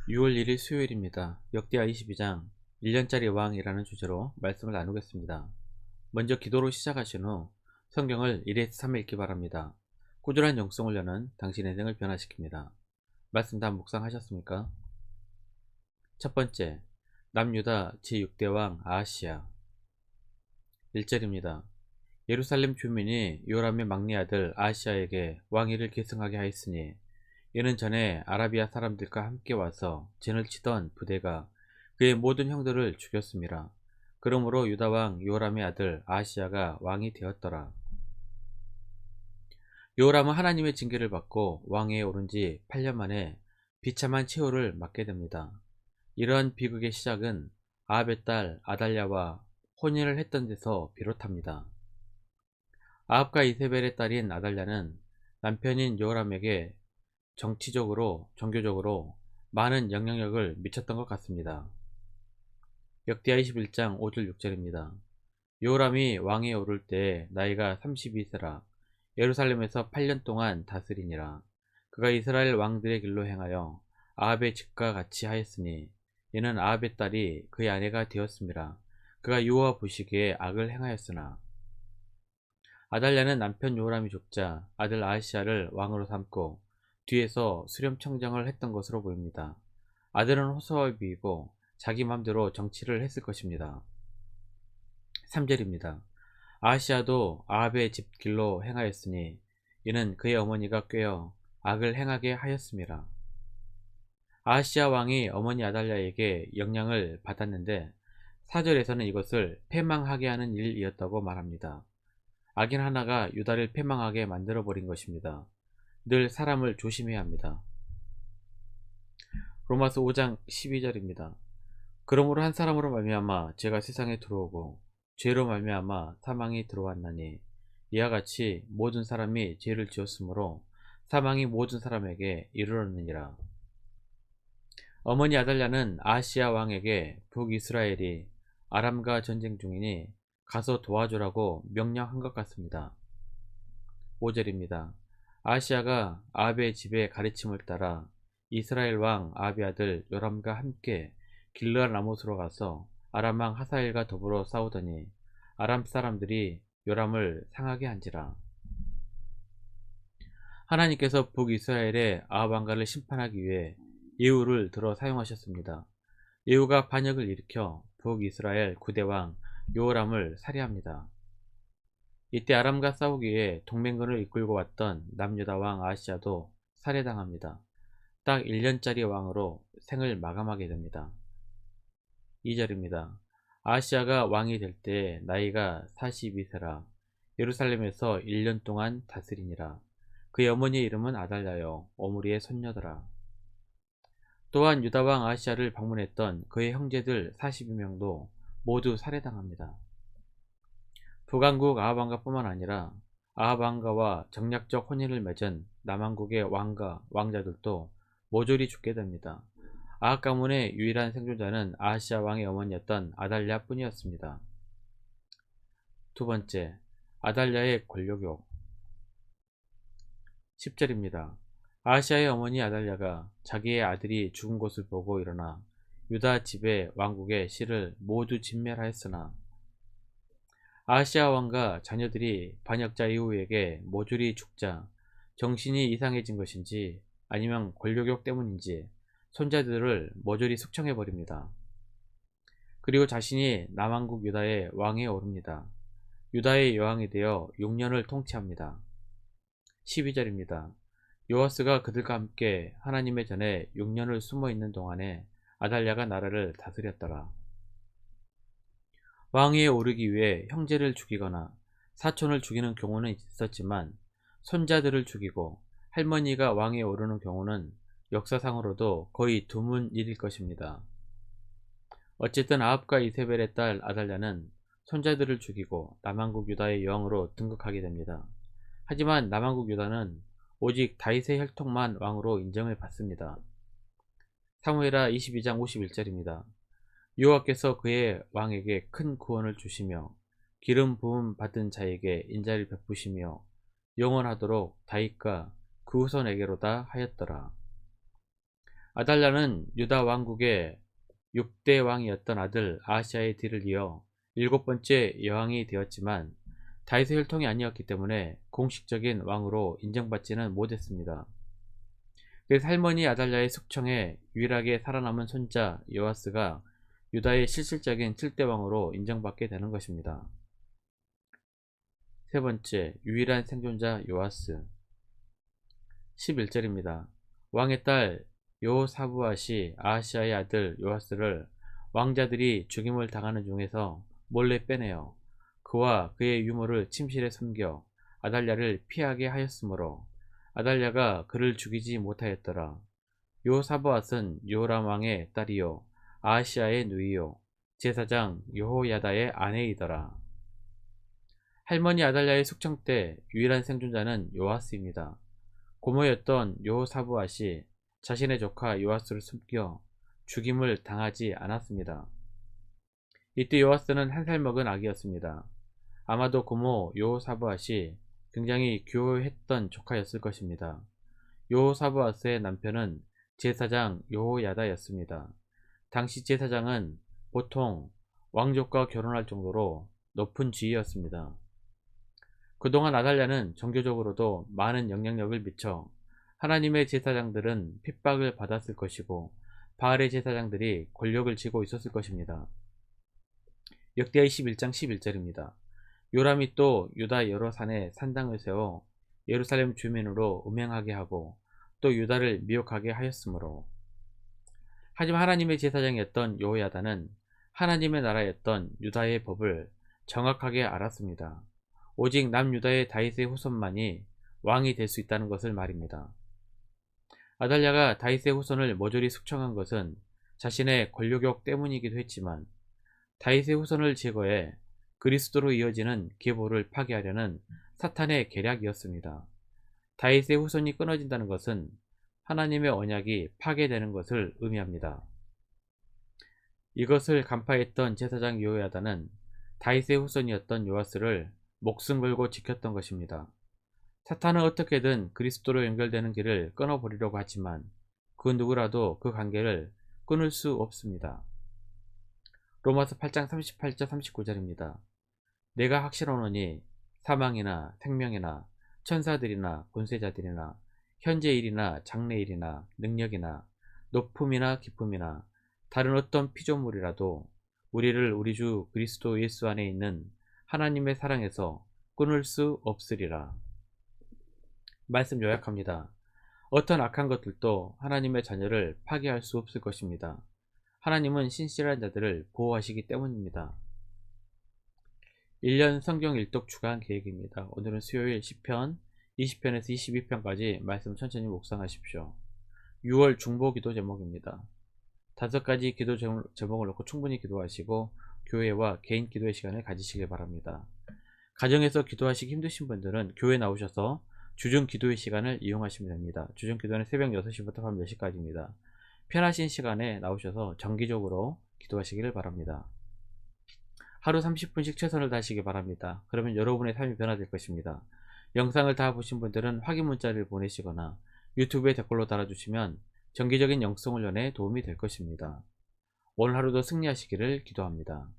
6월 1일 수요일입니다. 역대하 22장 1년짜리 왕이라는 주제로 말씀을 나누겠습니다. 먼저 기도로 시작하신 후 성경을 1에서 3 읽기 바랍니다. 꾸준한 영성을 여는 당신의 인생을 변화시킵니다. 말씀 다 묵상하셨습니까? 첫 번째, 남유다 제6대 왕 아하시야. 1절입니다. 예루살렘 주민이 요람의 막내 아들 아하시야에게 왕위를 계승하게 하였으니 이는 전에 아라비아 사람들과 함께 와서 진을 치던 부대가 그의 모든 형들을 죽였습니다. 그러므로 유다왕 요람의 아들 아하시야가 왕이 되었더라. 요람은 하나님의 징계를 받고 왕위에 오른 지 8년 만에 비참한 최후를 맞게 됩니다. 이러한 비극의 시작은 아합의 딸 아달랴와 혼인을 했던 데서 비롯합니다. 아합과 이세벨의 딸인 아달랴는 남편인 요람에게 정치적으로, 종교적으로 많은 영향력을 미쳤던 것 같습니다. 역대하 21장 5절 6절입니다. 요람이 왕에 오를 때 나이가 32세라 예루살렘에서 8년 동안 다스리니라. 그가 이스라엘 왕들의 길로 행하여 아합의 집과 같이 하였으니 이는 아합의 딸이 그의 아내가 되었습니다. 그가 여호와 보시기에 악을 행하였으나 아달랴는 남편 요람이 죽자 아들 아하시야를 왕으로 삼고 뒤에서 수렴청정을 했던 것으로 보입니다. 아들은 호서아비이고 자기 맘대로 정치를 했을 것입니다. 3절입니다. 아하시야도 아합의 집 길로 행하였으니 이는 그의 어머니가 꾀어 악을 행하게 하였습니다. 아하시야 왕이 어머니 아달랴에게 영향을 받았는데 4절에서는 이것을 패망하게 하는 일이었다고 말합니다. 악인 하나가 유다를 패망하게 만들어버린 것입니다. 늘 사람을 조심해야 합니다. 로마서 5장 12절입니다. 그러므로 한 사람으로 말미암아 죄가 세상에 들어오고 죄로 말미암아 사망이 들어왔나니 이와 같이 모든 사람이 죄를 지었으므로 사망이 모든 사람에게 이르렀느니라. 어머니 아달랴는 아하시야 왕에게 북이스라엘이 아람과 전쟁 중이니 가서 도와주라고 명령한 것 같습니다. 5절입니다. 아하시야가 아합의 집의 가르침을 따라 이스라엘 왕 아합의 아들 요람과 함께 길르앗 라못으로 가서 아람 왕 하사엘과 더불어 싸우더니 아람 사람들이 요람을 상하게 한지라. 하나님께서 북이스라엘의 아합 왕가를 심판하기 위해 예후를 들어 사용하셨습니다. 예후가 반역을 일으켜 북이스라엘 9대왕 요람을 살해합니다. 이때 아람과 싸우기 위해 동맹군을 이끌고 왔던 남유다 왕 아하시야도 살해당합니다. 딱 1년짜리 왕으로 생을 마감하게 됩니다. 2절입니다. 아하시야가 왕이 될 때 나이가 42세라 예루살렘에서 1년 동안 다스리니라. 그의 어머니의 이름은 아달랴요 오므리의 손녀더라. 또한 유다왕 아하시야를 방문했던 그의 형제들 42명도 모두 살해당합니다. 북왕국 아합왕가 뿐만 아니라 아합왕가와 정략적 혼인을 맺은 남왕국의 왕가, 왕자들도 모조리 죽게 됩니다. 아합 가문의 유일한 생존자는 아하시야 왕의 어머니였던 아달랴 뿐이었습니다. 두 번째, 아달랴의 권력욕. 10절입니다. 아하시야의 어머니 아달랴가 자기의 아들이 죽은 것을 보고 일어나 유다 집의 왕국의 실을 모두 진멸하였으나 아하시야 왕과 자녀들이 반역자 예후에게 모조리 죽자 정신이 이상해진 것인지 아니면 권력욕 때문인지 손자들을 모조리 숙청해버립니다. 그리고 자신이 남왕국 유다의 왕에 오릅니다. 유다의 여왕이 되어 6년을 통치합니다. 12절입니다. 요아스가 그들과 함께 하나님의 전에 6년을 숨어있는 동안에 아달랴가 나라를 다스렸더라. 왕위에 오르기 위해 형제를 죽이거나 사촌을 죽이는 경우는 있었지만 손자들을 죽이고 할머니가 왕위에 오르는 경우는 역사상으로도 거의 드문 일일 것입니다. 어쨌든 아합과 이세벨의 딸 아달랴는 손자들을 죽이고 남왕국 유다의 여왕으로 등극하게 됩니다. 하지만 남왕국 유다는 오직 다윗의 혈통만 왕으로 인정을 받습니다. 사무엘하 22장 51절입니다. 여호와께서 그의 왕에게 큰 구원을 주시며 기름 부음 받은 자에게 인자를 베푸시며 영원하도록 다윗과 그 후손에게로다 하였더라. 아달랴는 유다 왕국의 6대 왕이었던 아들 아하시아의 뒤를 이어 7번째 여왕이 되었지만 다윗의 혈통이 아니었기 때문에 공식적인 왕으로 인정받지는 못했습니다. 그래서 할머니 아달랴의 숙청에 유일하게 살아남은 손자 요아스가 유다의 실질적인 7대 왕으로 인정받게 되는 것입니다. 세 번째, 유일한 생존자 요아스. 11절입니다. 왕의 딸 여호사부앗이 아하시아의 아들 요아스를 왕자들이 죽임을 당하는 중에서 몰래 빼내어 그와 그의 유모를 침실에 숨겨 아달랴를 피하게 하였으므로 아달랴가 그를 죽이지 못하였더라. 여호사부앗은 요람 왕의 딸이요 아하시아의 누이요 제사장 여호야다의 아내이더라. 할머니 아달랴의 숙청 때 유일한 생존자는 요아스입니다. 고모였던 여호사부앗이 자신의 조카 요아스를 숨겨 죽임을 당하지 않았습니다. 이때 요아스는 한 살 먹은 아기였습니다. 아마도 고모 여호사부앗이 굉장히 귀여워했던 조카였을 것입니다. 여호사부앗의 남편은 제사장 여호야다였습니다. 당시 제사장은 보통 왕족과 결혼할 정도로 높은 지위였습니다. 그동안 아달랴는 종교적으로도 많은 영향력을 미쳐 하나님의 제사장들은 핍박을 받았을 것이고 바알의 제사장들이 권력을 쥐고 있었을 것입니다. 역대하 21장 11절입니다. 요람이 또 유다 여러 산에 산당을 세워 예루살렘 주민으로 음행하게 하고 또 유다를 미혹하게 하였으므로. 하지만 하나님의 제사장이었던 여호야다는 하나님의 나라였던 유다의 법을 정확하게 알았습니다. 오직 남유다의 다윗의 후손만이 왕이 될 수 있다는 것을 말입니다. 아달랴가 다윗의 후손을 모조리 숙청한 것은 자신의 권력욕 때문이기도 했지만 다윗의 후손을 제거해 그리스도로 이어지는 계보를 파괴하려는 사탄의 계략이었습니다. 다윗의 후손이 끊어진다는 것은 하나님의 언약이 파괴되는 것을 의미합니다. 이것을 간파했던 제사장 여호야다는 다윗의 후손이었던 요아스를 목숨 걸고 지켰던 것입니다. 사탄은 어떻게든 그리스도로 연결되는 길을 끊어버리려고 하지만 그 누구라도 그 관계를 끊을 수 없습니다. 로마서 8장 38절 39절입니다. 내가 확실하노니 사망이나 생명이나 천사들이나 권세자들이나 현재일이나 장래일이나 능력이나 높음이나 기쁨이나 다른 어떤 피조물이라도 우리를 우리 주 그리스도 예수 안에 있는 하나님의 사랑에서 끊을 수 없으리라. 말씀 요약합니다. 어떤 악한 것들도 하나님의 자녀를 파괴할 수 없을 것입니다. 하나님은 신실한 자들을 보호하시기 때문입니다. 1년 성경 일독 주간 계획입니다. 오늘은 수요일 10편, 20편에서 22편까지 말씀 천천히 묵상하십시오. 6월 중보 기도 제목입니다. 5가지 기도 제목을 놓고 충분히 기도하시고 교회와 개인 기도의 시간을 가지시길 바랍니다. 가정에서 기도하시기 힘드신 분들은 교회 나오셔서 주중 기도의 시간을 이용하시면 됩니다. 주중 기도는 새벽 6시부터 밤 10시까지입니다. 편하신 시간에 나오셔서 정기적으로 기도하시기를 바랍니다. 하루 30분씩 최선을 다하시기 바랍니다. 그러면 여러분의 삶이 변화될 것입니다. 영상을 다 보신 분들은 확인 문자를 보내시거나 유튜브에 댓글로 달아주시면 정기적인 영성 훈련에 도움이 될 것입니다. 오늘 하루도 승리하시기를 기도합니다.